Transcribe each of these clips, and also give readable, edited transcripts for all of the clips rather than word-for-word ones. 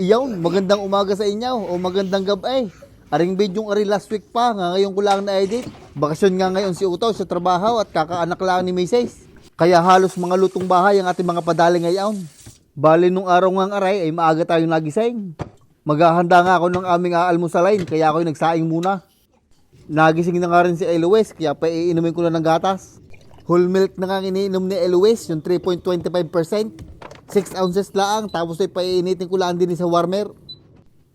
Iyon, magandang umaga sa inyo o magandang gabi. Aring bidyong ari last week pa, nga ngayon ko lang na-edit. Bakasyon nga ngayon si Utaw sa trabaho at kakaanak lang ni Mrs. Kaya halos mga lutong bahay ang ating mga padali ngayon. Bali nung araw nga aray ay maaga tayong nagising. Maghahanda nga ako ng aming aalmusalain kaya ako'y nagsaing muna. Nagising na nga rin si Eloise kaya paiinumin ko na ng gatas. Whole milk na nga iniinom ni Eloise, yung 3.25%. 6 ounces lang, tapos ay paiinitin ko lang din sa warmer.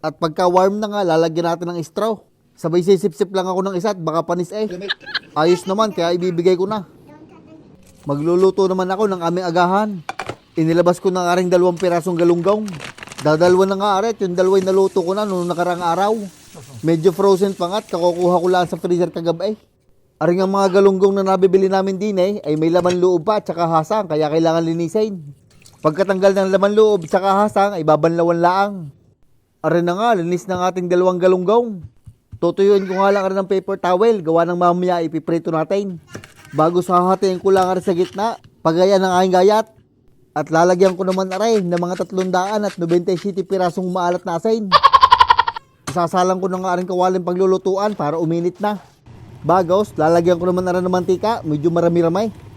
At pagka warm na nga, lalagyan natin ng straw. Sabay sisip-sip lang ako ng isa at baka panis eh. Ayos naman, kaya ibibigay ko na. Magluluto naman ako ng aming agahan. Inilabas ko na nga rin 2 pirasong galunggong. Dadalwa na nga aret, yung dalawa'y naluto ko na noong nakarang araw. Medyo frozen pa nga at kakukuha ko lang sa freezer kagabi. Aring ang mga galunggong na nabibili namin din ay may laman loob pa at saka hasang, kaya kailangan linisin. Pagkatanggal ng laman loob at saka hasang ay babanlawan laang. Arin na nga, linis ng ating 2 galunggong. Tutuyuin ko nga lang rin ng paper towel, gawa ng mamaya ipiprito natin. Bago sa hahatiin ko lang rin sa gitna, pagaya ng aking gayat. At lalagyan ko naman aray ng mga 397 pirasong maalat na asin. Isasalang ko na nga rin kawaling paglulutuan para uminit na. Bagos, lalagyan ko naman aray ng mantika, medyo marami-ramay.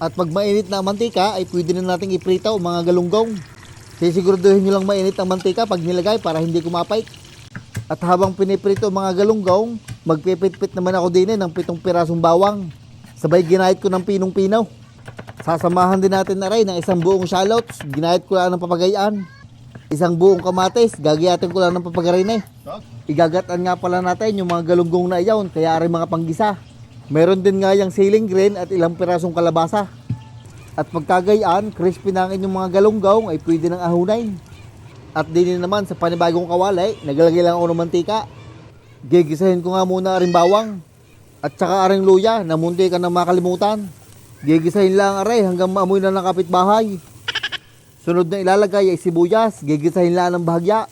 At pag mainit na ang mantika, ay pwede na nating iprito ang mga galunggong. Sisiguraduhin nyo lang mainit ang mantika pag nilagay para hindi kumapay. At habang piniprito ang mga galunggong, magpipit-pit naman ako din ng 7 pirasong bawang. Sabay ginahit ko ng pinong-pinaw. Sasamahan din natin na rin ng 1 buong shallots, ginahit ko lang ng papagayaan. 1 buong kamatis, gagayatin ko lang ng papagarin eh. Igagataan nga pala natin yung mga galunggong na iyon, kaya rin mga panggisa. Meron din nga yung ceiling green at ilang pirasong kalabasa. At pagkagayaan, crispy na ang inyong mga galunggong ay pwede ng ahunay. At din naman sa panibagong kawali, naglagay lang ako ng mantika. Gigisahin ko nga muna rin bawang. At saka aring luya na munti ka nang makalimutan. Gigisahin lang aray hanggang maamoy na ng kapitbahay. Sunod na ilalagay ay sibuyas, gigisahin lang ng bahagya.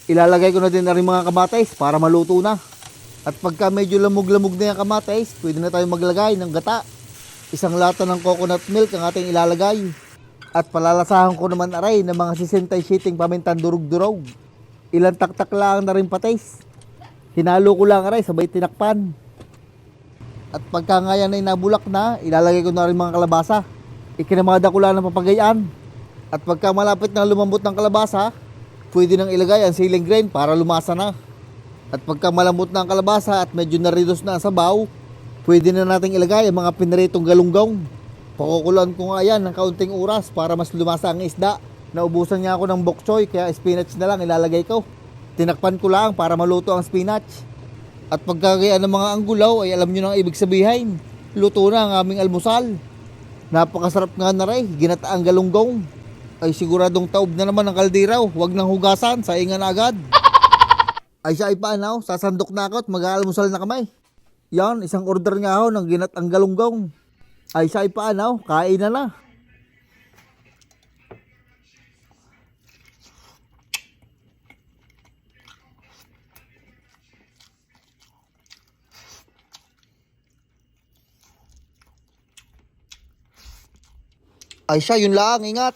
Ilalagay ko na din na rin mga kamatis para maluto na. At pagka medyo lamog-lamog na yung kamatis, pwede na tayo maglagay ng gata. 1 lata ng coconut milk ang ating ilalagay. At palalasahan ko naman aray ng mga 67 pamintan durug-durog. Ilang taktak lang na rin patis. Hinalo ko lang aray sabay tinakpan. At pagka nga yan ay nabulak na, ilalagay ko na rin mga kalabasa. Ikinamada ko lang ng papagayaan. At pagka malapit na lumambot ng kalabasa, pwede nang ilagay ang ceiling grain para lumasa na. At pagka malambot na ang kalabasa at medyo na-reduce na ang sabaw, pwede na nating ilagay ang mga piniritong galunggong. Pakukuluan ko nga yan ng kaunting oras para mas lumasa ang isda. Naubusan niya ako ng bok choy kaya spinach na lang ilalagay ko. Tinakpan ko lang para maluto ang spinach. At pagkagayaan ng mga anggulaw ay alam nyo nang ibig sabihin. Luto na ang aming almusal. Napakasarap nga na rin, ginataang galunggong. Ay siguradong taob na naman ang kaldiraw, huwag nang hugasan, saingan agad. Ay siya ay paanaw, sasandok na ako at mag-aalmusal na kamay. Yan, 1 order nga ako ng ginataang galunggong. Ay siya ay paanaw, kain na na. Ay siya, yun lang, ingat.